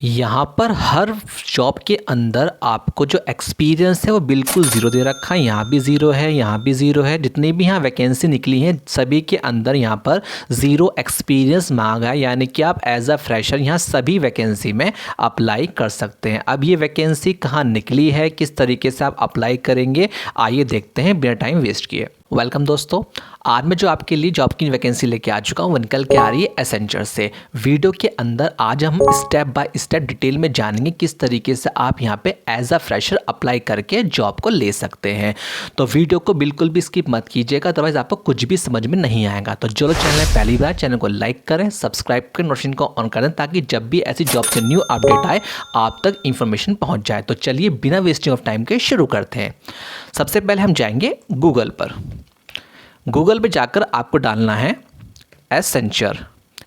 यहाँ पर हर जॉब के अंदर आपको जो एक्सपीरियंस है वो बिल्कुल ज़ीरो दे रखा है। यहाँ भी ज़ीरो है, यहाँ भी ज़ीरो है। जितनी भी यहाँ वैकेंसी निकली हैं सभी के अंदर यहाँ पर ज़ीरो एक्सपीरियंस मांगा है, यानी कि आप एज अ फ्रेशर यहाँ सभी वैकेंसी में अप्लाई कर सकते हैं। अब ये वैकेंसी कहाँ निकली है, किस तरीके से आप अप्लाई करेंगे, आइए देखते हैं बिना टाइम वेस्ट किए। वेलकम दोस्तों, आज मैं जो आपके लिए जॉब की वैकेंसी लेके आ चुका हूँ वो निकल के आ रही है एसेंचर से। वीडियो के अंदर आज हम स्टेप बाय स्टेप डिटेल में जानेंगे किस तरीके से आप यहाँ पे एज अ फ्रेशर अप्लाई करके जॉब को ले सकते हैं। तो वीडियो को बिल्कुल भी स्किप मत कीजिएगा, अदरवाइज आपको कुछ भी समझ में नहीं आएगा। तो जो लोग चैनल में पहली बार, चैनल को लाइक करें, सब्सक्राइब करें, नोटिफिकेशन को ऑन करें ताकि जब भी ऐसी जॉब से न्यू अपडेट आए आप तक इन्फॉर्मेशन पहुँच जाए। तो चलिए बिना वेस्टिंग ऑफ टाइम के शुरू करते हैं। सबसे पहले हम जाएंगे गूगल पर। गूगल पे जाकर आपको डालना है एसेंचर,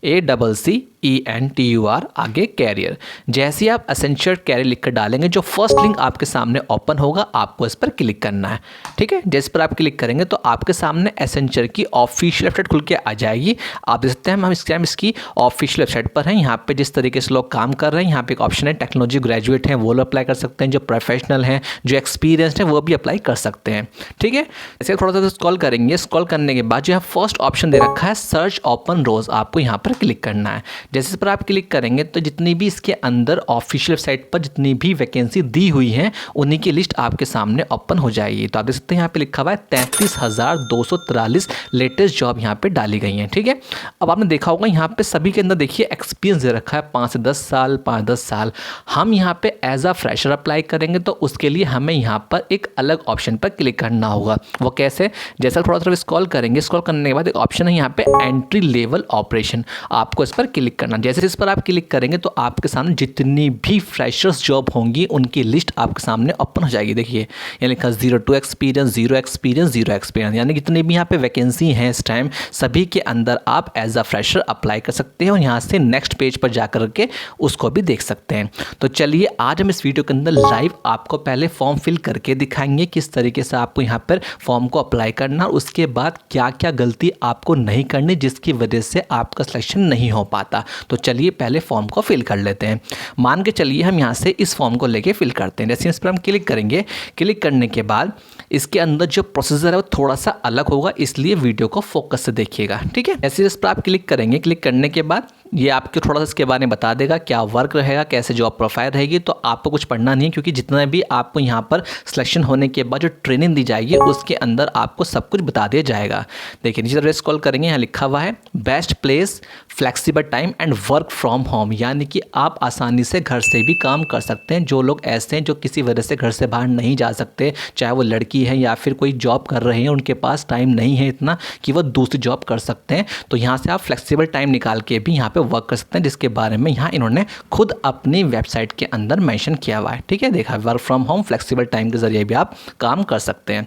ACCENTUR, आगे कैरियर। जैसे ही आप एसेंचर कैरियर लिखकर डालेंगे जो फर्स्ट लिंक आपके सामने ओपन होगा आपको इस पर क्लिक करना है। ठीक है, जैसे पर आप क्लिक करेंगे तो आपके सामने एसेंचर की ऑफिशियल वेबसाइट खुल के आ जाएगी। आप देख सकते हैं हम इस टाइम इसकी ऑफिशियल वेबसाइट पर हैं। यहाँ पे जिस तरीके से लोग काम कर रहे हैं, यहाँ पे एक ऑप्शन है टेक्नोलॉजी ग्रेजुएट हैं वो लोग अप्लाई कर सकते हैं, जो प्रोफेशनल हैं, जो एक्सपीरियंसड हैं वो भी अप्लाई कर सकते हैं। ठीक है, ऐसे थोड़ा सा स्क्रॉल करेंगे। स्क्रॉल करने के बाद जो है फर्स्ट ऑप्शन दे रखा है सर्च ओपन रोज, आपको यहाँ पर क्लिक करना है। जैसे इस पर आप क्लिक करेंगे तो जितनी भी इसके अंदर ऑफिशियल वेबसाइट पर जितनी भी वैकेंसी दी हुई हैं उन्हीं की लिस्ट आपके सामने ओपन हो जाएगी। तो आप देख सकते हैं यहाँ पे लिखा हुआ है 33,243 लेटेस्ट जॉब यहाँ पे डाली गई हैं। ठीक है, अब आपने देखा होगा यहाँ पे सभी के अंदर देखिए एक्सपीरियंस दे रखा है 5 से 10 साल, 5-10 साल। हम यहाँ पे एज अ फ्रेशर अप्लाई करेंगे तो उसके लिए हमें यहाँ पर एक अलग ऑप्शन पर क्लिक करना होगा। वो कैसे, जैसा थोड़ा थोड़ा स्क्रॉल करेंगे, स्क्रॉल करने के बाद एक ऑप्शन है यहाँ पे एंट्री लेवल ऑपरेशन, आपको इस पर क्लिक करना। जैसे इस पर आप क्लिक करेंगे तो आपके सामने जितनी भी फ्रेशर्स जॉब होंगी उनकी लिस्ट आपके सामने ओपन हो जाएगी। देखिए यहाँ लिखा 0 एक्सपीरियंस, 0 एक्सपीरियंस, 0 एक्सपीरियंस, यानी जितने भी यहाँ पे वैकेंसी हैं इस टाइम सभी के अंदर आप एज अ फ्रेशर अप्लाई कर सकते हैं और यहाँ से नेक्स्ट पेज पर जा करके उसको भी देख सकते हैं। तो चलिए आज हम इस वीडियो के अंदर लाइव आपको पहले फॉर्म फिल करके दिखाएंगे किस तरीके से आपको यहाँ पर फॉर्म को अप्लाई करना और उसके बाद क्या क्या गलती आपको नहीं करनी जिसकी वजह से आपका सिलेक्शन नहीं हो पाता। तो चलिए पहले फॉर्म को फिल कर लेते हैं। मान के चलिए हम यहाँ से इस फॉर्म को लेके फिल करते हैं। जैसे इस पर हम क्लिक करेंगे, क्लिक करने के बाद इसके अंदर जो प्रोसीजर है वो थोड़ा सा अलग होगा, इसलिए वीडियो को फोकस से देखिएगा। ठीक है, जैसे इस पर आप क्लिक करेंगे, क्लिक करने के बाद ये आपको थोड़ा सा इसके बारे में बता देगा क्या वर्क रहेगा, कैसे जॉब प्रोफाइल रहेगी। तो आपको कुछ पढ़ना नहीं है क्योंकि जितना भी आपको यहाँ पर सिलेक्शन होने के बाद जो ट्रेनिंग दी जाएगी उसके अंदर आपको सब कुछ बता दिया जाएगा। देखिए नीचे तरफ स्क्रॉल करेंगे, यहाँ लिखा हुआ है best place, flexible time and work from home, यानी कि आप आसानी से घर से भी काम कर सकते हैं। जो लोग ऐसे हैं जो किसी वजह से घर से बाहर नहीं जा सकते, चाहे वो लड़की है या फिर कोई जॉब कर रहे हैं, उनके पास टाइम नहीं है इतना कि वो दूसरी जॉब कर सकते हैं, तो यहाँ से आप फ्लेक्सिबल टाइम निकाल के भी यहाँ पे वर्क कर सकते हैं, जिसके बारे में यहाँ इन्होंने खुद अपनी वेबसाइट के अंदर मेंशन किया हुआ है। ठीक है, देखा work from home flexible time के जरिए भी आप काम कर सकते हैं।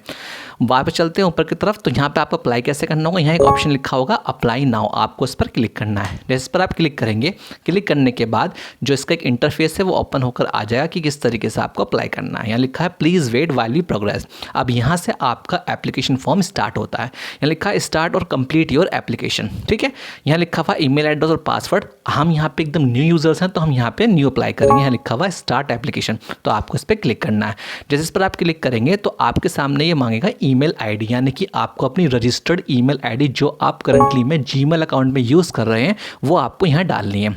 वहाँ पे चलते हैं ऊपर की तरफ, तो यहाँ पे आपको अप्लाई कैसे करना होगा, यहाँ एक ऑप्शन लिखा होगा अप्लाई नाउ, आपको इस पर क्लिक करना है। जैसे इस पर आप क्लिक करेंगे, क्लिक करने के बाद जो इसका एक इंटरफेस है वो ओपन होकर आ जाएगा कि किस तरीके से आपको अप्लाई करना है। यहाँ लिखा है please wait while we progress. अब यहाँ से आपका एप्लीकेशन फॉर्म स्टार्ट होता है। यहाँ लिखा है स्टार्ट और कंप्लीट योर एप्लीकेशन। ठीक है, यहाँ लिखा हुआ ईमेल एड्रेस और पासवर्ड, हम यहाँ पे एकदम न्यू यूजर्स हैं तो हम यहाँ पे न्यू अप्लाई करेंगे। यहाँ लिखा हुआ है स्टार्ट एप्लीकेशन, तो आपको इस पर क्लिक करना है। जैसे इस पर आप क्लिक करेंगे तो आपके सामने ये मांगेगा ईमेल आईडी, यानी कि आपको अपनी रजिस्टर्ड ईमेल आईडी जो आप करंटली में जीमेल अकाउंट में यूज़ कर रहे हैं वो आपको यहाँ डालनी है।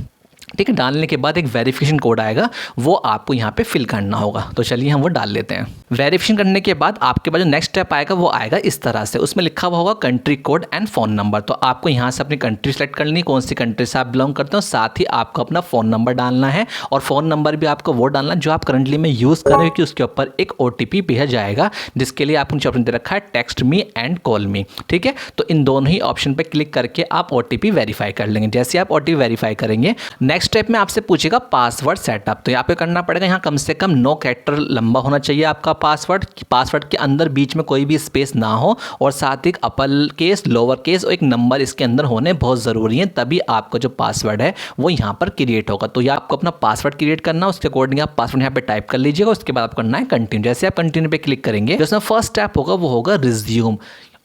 ठीक है, डालने के बाद एक वेरिफिकेशन कोड आएगा, वो आपको यहाँ पे फिल करना होगा। तो चलिए हम वो डाल लेते हैं। वेरिफिकेशन करने के बाद आपके पास जो नेक्स्ट स्टेप आएगा वो आएगा इस तरह से, उसमें लिखा हुआ होगा country code and phone number. तो आपको यहाँ से अपनी कंट्री सेलेक्ट करनी, कौन सी कंट्री से आप बिलोंग करते हो, साथ ही आपको अपना फ़ोन नंबर डालना है और फ़ोन नंबर भी आपको वो डालना जो आप करंटली में यूज़ कर रहे हो, कि उसके ऊपर एक OTP भेजा जाएगा जिसके लिए आपने ऑप्शन दे रखा है टेक्स्ट मी एंड कॉल मी। ठीक है, तो इन दोनों ही ऑप्शन पर क्लिक करके आप OTP वेरीफाई कर लेंगे। जैसे आप OTP वेरीफाई करेंगे, नेक्स्ट स्टेप में आपसे पूछेगा पासवर्ड सेटअप। तो यहाँ पे करना पड़ेगा, यहाँ कम से कम 9 कैरेक्टर लंबा होना चाहिए आपका पासवर्ड के अंदर बीच में कोई भी स्पेस ना हो और साथ ही अपर केस, लोअर केस और एक नंबर इसके अंदर होने बहुत ज़रूरी है, तभी आपका जो पासवर्ड है वो यहाँ पर क्रिएट होगा। तो ये आपको अपना पासवर्ड क्रिएट करना, उसके अकॉर्डिंग आप पासवर्ड यहाँ पे टाइप कर लीजिएगा। उसके बाद आप करना है कंटिन्यू। जैसे आप कंटिन्यू पे क्लिक करेंगे, जो फर्स्ट स्टेप होगा वो होगा रिज्यूम।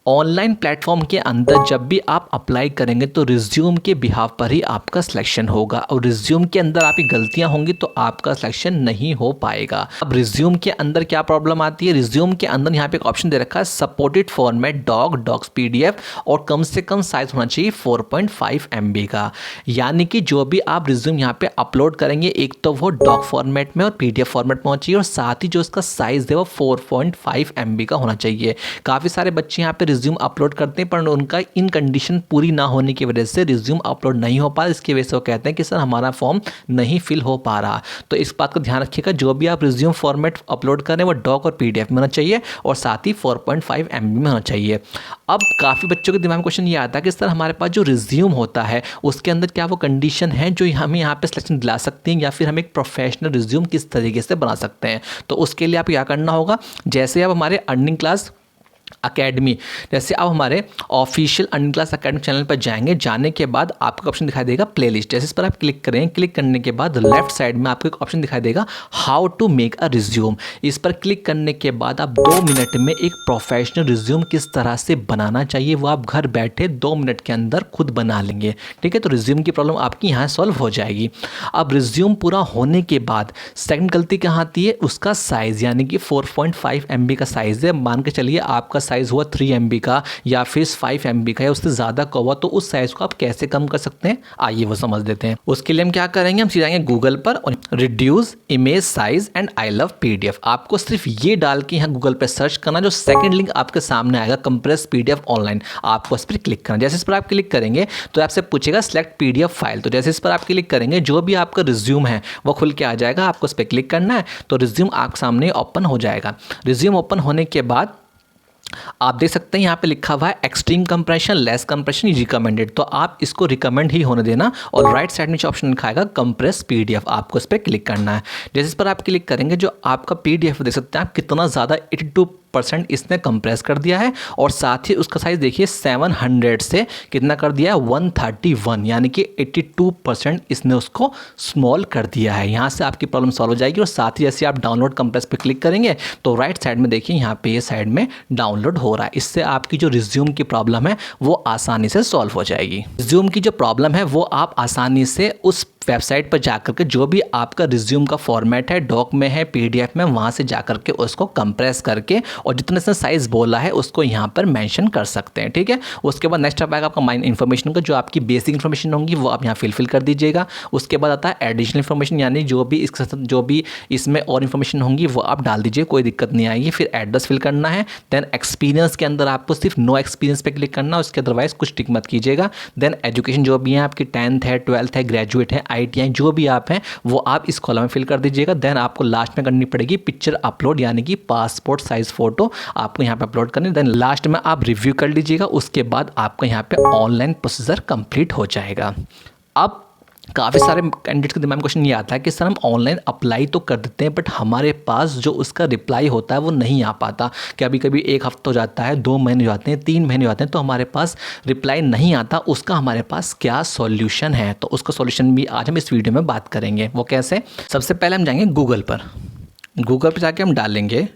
ऑनलाइन प्लेटफॉर्म के अंदर जब भी आप अप्लाई करेंगे तो रिज्यूम के बिहाफ पर ही आपका सिलेक्शन होगा, और रिज्यूम के अंदर आपकी गलतियां होंगी तो आपका सिलेक्शन नहीं हो पाएगा। अब रिज्यूम के अंदर क्या प्रॉब्लम आती है, रिज्यूम के अंदर यहाँ पे एक ऑप्शन दे रखा है सपोर्टेड फॉर्मेट डॉक्स पीडीएफ, और कम से कम साइज होना चाहिए 4.5 MB का। यानी कि जो भी आप रिज्यूम यहाँ पे अपलोड करेंगे एक तो वो डॉक फॉर्मेट में और पीडीएफ फॉर्मेट में होना चाहिए, और साथ ही जो उसका साइज है वो 4.5 MB का होना चाहिए। काफ़ी सारे बच्चे यहाँ पे रिज्यूम अपलोड करते हैं पर उनका इन कंडीशन पूरी ना होने की वजह से रिज्यूम अपलोड नहीं हो पा, इसकी वजह से वो कहते हैं कि सर हमारा फॉर्म नहीं फिल हो पा रहा। तो इस बात का ध्यान रखिएगा, जो भी आप रिज्यूम फॉर्मेट अपलोड करें वो डॉक और पीडीएफ में होना चाहिए, और साथ ही 4.5 MB में होना चाहिए। अब काफ़ी बच्चों के दिमाग में क्वेश्चन ये आता है कि सर हमारे पास जो रिज्यूम होता है उसके अंदर क्या वो कंडीशन है जो हमें यहाँ पे सिलेक्शन दिला सकती हैं, या फिर हम एक प्रोफेशनल रिज्यूम किस तरीके से बना सकते हैं। तो उसके लिए आप क्या करना होगा, जैसे आप हमारे अर्निंग क्लास अकेडमी, जैसे आप हमारे official earning class academy channel पर जाएंगे, जाने के बाद आपको ऑप्शन दिखाई देगा प्लेलिस्ट, जैसे इस पर आप क्लिक करें, क्लिक करने के बाद लेफ्ट साइड में आपको एक ऑप्शन दिखाई देगा how to make a resume. इस पर क्लिक करने के बाद आप 2 मिनट में एक प्रोफेशनल रिज्यूम किस तरह से बनाना चाहिए वो आप घर बैठे 2 मिनट के अंदर खुद बना लेंगे। ठीक है, तो रिज्यूम की प्रॉब्लम आपकी यहाँ सॉल्व हो जाएगी। अब रिज्यूम पूरा होने के बाद सेकंड गलती कहाँ आती है, उसका साइज़, यानी कि 4.5 MB का साइज़ है। मान के चलिए आपका साइज हुआ 3 MB का या फिर 5 MB का या उससे ज़्यादा का हुआ, तो उस साइज़ को आप कैसे कम कर सकते हैं, आइए वो समझ देते हैं। उसके लिए हम क्या करेंगे, हम सीधे जाएंगे गूगल पर और reduce image size and I love PDF, आपको सिर्फ ये डाल के यहाँ गूगल पर सर्च करना, जो सेकंड लिंक आपके सामने आएगा कंप्रेस पीडीएफ ऑनलाइन, आपको इस पर क्लिक करना। जैसे इस पर आप क्लिक करेंगे तो आपसे पूछेगा सिलेक्ट पीडीएफ फाइल, तो जैसे इस पर आप क्लिक करेंगे जो भी आपका रिज्यूम है वो खुल के आ जाएगा, आपको इस पर क्लिक करना है तो रिज्यूम आपके सामने ओपन हो जाएगा। रिज्यूम ओपन होने के बाद आप देख सकते हैं यहाँ पे लिखा हुआ है extreme compression, less compression, recommended, तो आप इसको रिकमेंड ही होने देना, और राइट साइड में ऑप्शन लिखा आएगा कंप्रेस पीडीएफ, आपको इस पर क्लिक करना है। जैसे इस पर आप क्लिक करेंगे जो आपका पीडीएफ देख सकते हैं आप कितना ज़्यादा 82% इसने कंप्रेस कर दिया है, और साथ ही उसका साइज देखिए 700 से कितना कर दिया है 131, यानी कि 82% इसने उसको स्मॉल कर दिया है। यहाँ से आपकी प्रॉब्लम सॉल्व हो जाएगी। और साथ ही जैसे आप डाउनलोड कंप्रेस पे क्लिक करेंगे तो राइट साइड में देखिए यहाँ पे ये साइड में डाउनलोड हो रहा है, इससे आपकी जो रिज्यूम की प्रॉब्लम है वो आसानी से सॉल्व हो जाएगी। रिज्यूम की जो प्रॉब्लम है वो आप आसानी से उस वेबसाइट पर जाकर के जो भी आपका रिज्यूम का फॉर्मेट है, डॉक में है, पीडीएफ में, वहाँ से जाकर के उसको कंप्रेस करके और जितना इसने साइज़ बोला है उसको यहाँ पर मेंशन कर सकते हैं। ठीक है, उसके बाद नेक्स्ट आएगा आपका माइन इन्फॉर्मेशन का, जो आपकी बेसिक इन्फॉर्मेशन होंगी वो आप यहाँ फिल कर दीजिएगा। उसके बाद आता है एडिशनल इन्फॉर्मेशन, यानी जो भी इसमें और इन्फॉर्मेशन होंगी वो आप डाल दीजिए, कोई दिक्कत नहीं आएगी। फिर एड्रेस फिल करना है। देन एक्सपीरियंस के अंदर आपको सिर्फ नो एक्सपीरियंस पे क्लिक करना है, उसके अदरवाइज कुछ टिक मत कीजिएगा। देन एजुकेशन जो भी है आपकी 10th है, 12th है, ग्रेजुएट है, ITI जो भी आप हैं वो आप इस कॉलम में फिल कर दीजिएगा। देन आपको लास्ट में करनी पड़ेगी पिक्चर अपलोड, यानी कि पासपोर्ट साइज फोटो आपको यहाँ पे अपलोड करनी। देन लास्ट में आप रिव्यू कर लीजिएगा, उसके बाद आपका यहाँ पे ऑनलाइन प्रोसीजर कंप्लीट हो जाएगा। अब काफ़ी सारे कैंडिडेट्स के दिमाग में क्वेश्चन ये आता है कि सर हम ऑनलाइन अप्लाई तो कर देते हैं बट हमारे पास जो उसका रिप्लाई होता है वो नहीं आ पाता, कभी कभी 1 हफ्ता हो जाता है, 2 महीने हो जाते हैं, 3 महीने हो जाते हैं, तो हमारे पास रिप्लाई नहीं आता, उसका हमारे पास क्या सॉल्यूशन है। तो उसका सॉल्यूशन भी आज हम इस वीडियो में बात करेंगे। वो कैसे, सबसे पहले हम जाएंगे गूगल पर जाके हम डालेंगे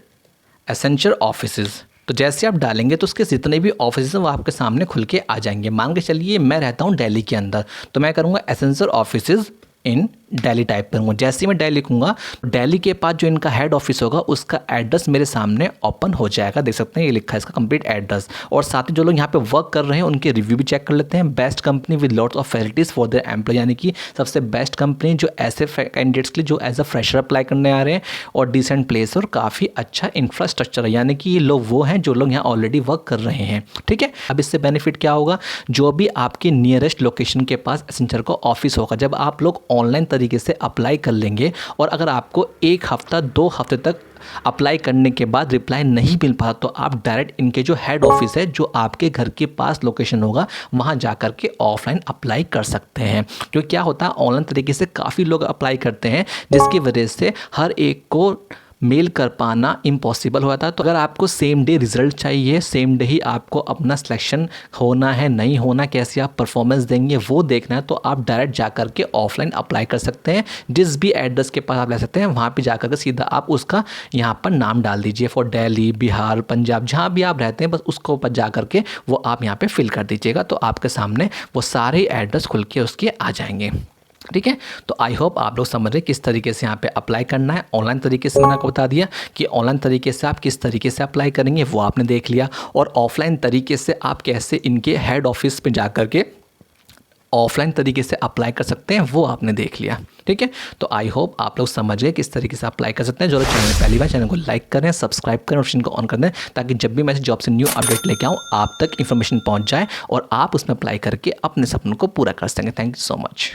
एसेंशियल ऑफिसेज़, तो जैसे आप डालेंगे तो उसके जितने भी ऑफिस हैं वो आपके सामने खुल के आ जाएंगे। मान के चलिए मैं रहता हूँ दिल्ली के अंदर, तो मैं करूँगा एसेंशियल ऑफिसेज़ इन दिल्ली टाइप करूँगा। जैसे ही मैं दिल्ली लिखूँगा तो दिल्ली के पास जो इनका हेड ऑफिस होगा उसका एड्रेस मेरे सामने ओपन हो जाएगा। देख सकते हैं ये लिखा है इसका कंप्लीट एड्रेस। और साथ ही जो लोग यहाँ पे वर्क कर रहे हैं उनके रिव्यू भी चेक कर लेते हैं। Best company with lots of facilities for their employ, यानी कि सबसे बेस्ट कंपनी जो ऐसे कैंडिडेट्स के लिए जो एज अ फ्रेशर अप्लाई करने आ रहे हैं, और डिसेंट प्लेस और काफ़ी अच्छा इंफ्रास्ट्रक्चर है, यानी कि ये लोग वो हैं जो लोग यहाँ ऑलरेडी वर्क कर रहे हैं। ठीक है, अब इससे बेनिफिट क्या होगा, जो भी आपके नियरेस्ट लोकेशन के पास एसेंशियल का ऑफिस होगा, जब आप लोग ऑनलाइन तरीके से अप्लाई कर लेंगे और अगर आपको 1 हफ्ता 2 हफ्ते तक अप्लाई करने के बाद रिप्लाई नहीं मिल पाता, तो आप डायरेक्ट इनके जो हेड ऑफिस है जो आपके घर के पास लोकेशन होगा वहाँ जा कर के ऑफलाइन अप्लाई कर सकते हैं। क्योंकि क्या होता है ऑनलाइन तरीके से काफ़ी लोग अप्लाई करते हैं, जिसकी वजह से हर एक को मेल कर पाना इम्पॉसिबल हो जाता है। तो अगर आपको सेम डे रिजल्ट चाहिए, सेम डे ही आपको अपना सिलेक्शन होना है, नहीं होना, कैसे आप परफॉर्मेंस देंगे वो देखना है, तो आप डायरेक्ट जा कर के ऑफलाइन अप्लाई कर सकते हैं। जिस भी एड्रेस के पास आप ले सकते हैं वहाँ पे जा कर के सीधा आप उसका यहाँ पर नाम डाल दीजिए, फॉर दिल्ली, बिहार, पंजाब, जहाँ भी आप रहते हैं बस उसको ऊपर जा कर के वो आप यहाँ पे फिल कर दीजिएगा, तो आपके सामने वो सारे एड्रेस खुल के उसके आ जाएंगे। ठीक है, तो आई होप आप लोग समझ रहे किस तरीके से यहाँ पे अप्लाई करना है। ऑनलाइन तरीके से मैंने आपको बता दिया कि ऑनलाइन तरीके से आप किस तरीके से अप्लाई करेंगे वो आपने देख लिया, और ऑफलाइन तरीके से आप कैसे इनके हेड ऑफिस पे जा कर के ऑफलाइन तरीके से अप्लाई कर सकते हैं वो आपने देख लिया। ठीक है, तो आई होप आप लोग समझ गए किस तरीके से अप्लाई कर सकते हैं। जो लोग चैनल पहली बार, चैनल को लाइक करें, सब्सक्राइब करें, नोटिफिकेशन को ऑन कर दें, ताकि जब भी मैं जॉब से न्यू अपडेट लेके आऊँ आप तक इन्फॉर्मेशन पहुँच जाए और आप उसमें अप्लाई करके अपने सपनों को पूरा कर सकें। Thank you so much.